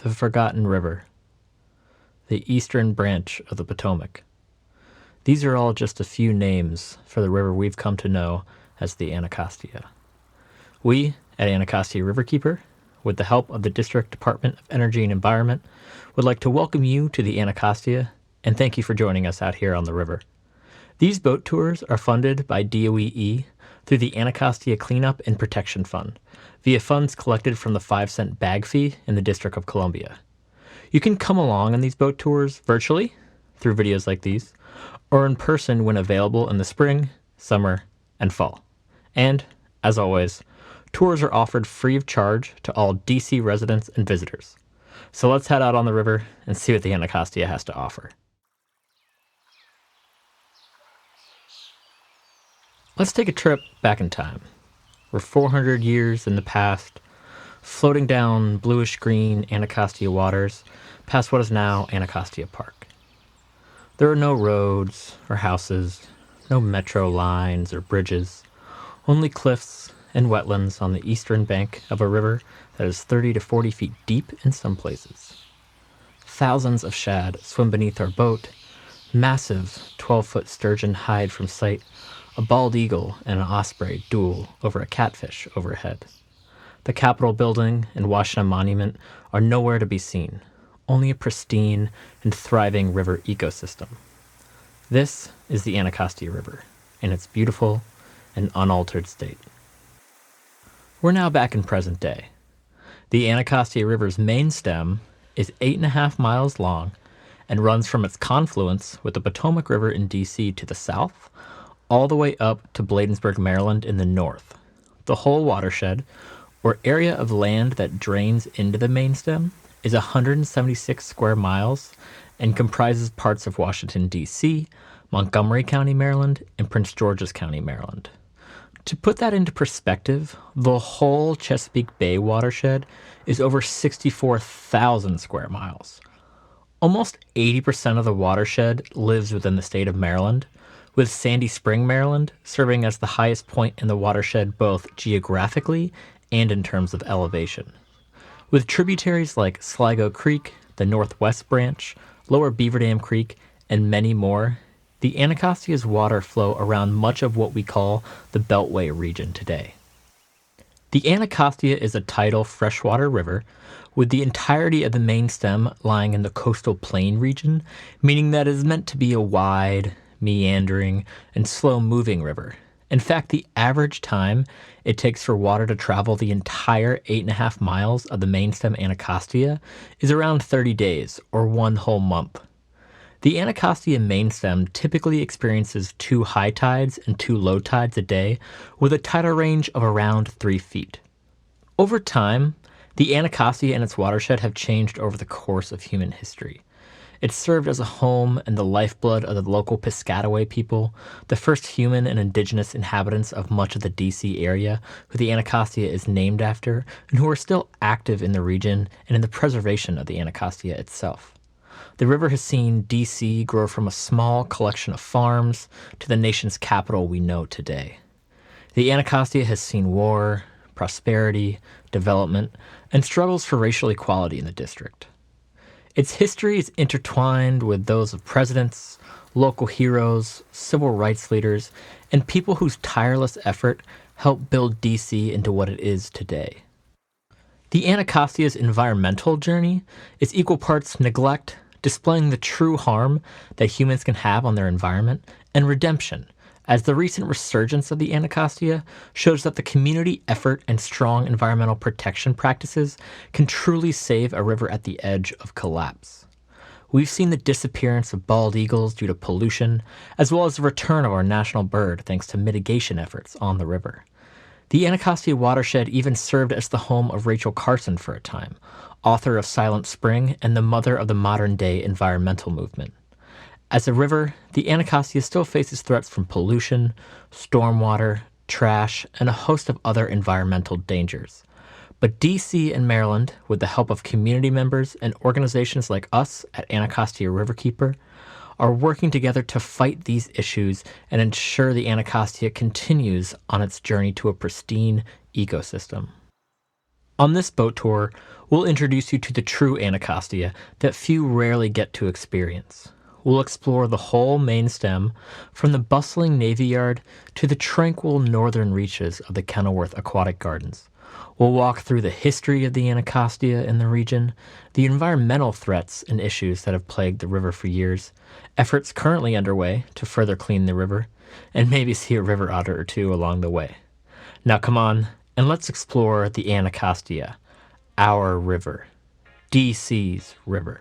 The Forgotten River, the eastern branch of the Potomac. These are all just a few names for the river we've come to know as the Anacostia. We, at Anacostia Riverkeeper, with the help of the District Department of Energy and Environment, would like to welcome you to the Anacostia and thank you for joining us out here on the river. These boat tours are funded by DOE through the Anacostia Cleanup and Protection Fund, via funds collected from the 5-cent bag fee in the District of Columbia. You can come along on these boat tours virtually, through videos like these, or in person when available in the spring, summer, and fall. And, as always, tours are offered free of charge to all DC residents and visitors. So let's head out on the river and see what the Anacostia has to offer. Let's take a trip back in time. We're 400 years in the past, floating down bluish-green Anacostia waters past what is now Anacostia Park. There are no roads or houses, no metro lines or bridges, only cliffs and wetlands on the eastern bank of a river that is 30 to 40 feet deep in some places. Thousands of shad swim beneath our boat, massive 12-foot sturgeon hide from sight, a bald eagle and an osprey duel over a catfish overhead. The Capitol building and Washington Monument are nowhere to be seen, only a pristine and thriving river ecosystem. This is the Anacostia River, in its beautiful and unaltered state. We're now back in present day. The Anacostia River's main stem is 8.5 miles long and runs from its confluence with the Potomac River in DC to the south, all the way up to Bladensburg, Maryland in the north. The whole watershed, or area of land that drains into the main stem, is 176 square miles and comprises parts of Washington, D.C., Montgomery County, Maryland, and Prince George's County, Maryland. To put that into perspective, the whole Chesapeake Bay watershed is over 64,000 square miles. Almost 80% of the watershed lives within the state of Maryland, with Sandy Spring, Maryland, serving as the highest point in the watershed both geographically and in terms of elevation. With tributaries like Sligo Creek, the Northwest Branch, Lower Beaver Dam Creek, and many more, the Anacostia's water flow around much of what we call the Beltway region today. The Anacostia is a tidal freshwater river, with the entirety of the main stem lying in the coastal plain region, meaning that it is meant to be a wide, meandering, and slow-moving river. In fact, the average time it takes for water to travel the entire 8.5 miles of the main stem Anacostia is around 30 days, or one whole month. The Anacostia main stem typically experiences 2 high tides and 2 low tides a day, with a tidal range of around 3 feet. Over time, the Anacostia and its watershed have changed over the course of human history. It served as a home and the lifeblood of the local Piscataway people, the first human and indigenous inhabitants of much of the D.C. area, who the Anacostia is named after, and who are still active in the region and in the preservation of the Anacostia itself. The river has seen D.C. grow from a small collection of farms to the nation's capital we know today. The Anacostia has seen war, prosperity, development, and struggles for racial equality in the district. Its history is intertwined with those of presidents, local heroes, civil rights leaders, and people whose tireless effort helped build D.C. into what it is today. The Anacostia's environmental journey is equal parts neglect, displaying the true harm that humans can have on their environment, and redemption, as the recent resurgence of the Anacostia shows that the community effort and strong environmental protection practices can truly save a river at the edge of collapse. We've seen the disappearance of bald eagles due to pollution, as well as the return of our national bird thanks to mitigation efforts on the river. The Anacostia watershed even served as the home of Rachel Carson for a time, author of Silent Spring and the mother of the modern-day environmental movement. As a river, the Anacostia still faces threats from pollution, stormwater, trash, and a host of other environmental dangers. But DC and Maryland, with the help of community members and organizations like us at Anacostia Riverkeeper, are working together to fight these issues and ensure the Anacostia continues on its journey to a pristine ecosystem. On this boat tour, we'll introduce you to the true Anacostia that few rarely get to experience. We'll explore the whole main stem, from the bustling Navy Yard to the tranquil northern reaches of the Kenilworth Aquatic Gardens. We'll walk through the history of the Anacostia in the region, the environmental threats and issues that have plagued the river for years, efforts currently underway to further clean the river, and maybe see a river otter or two along the way. Now come on, and let's explore the Anacostia, our river, DC's river.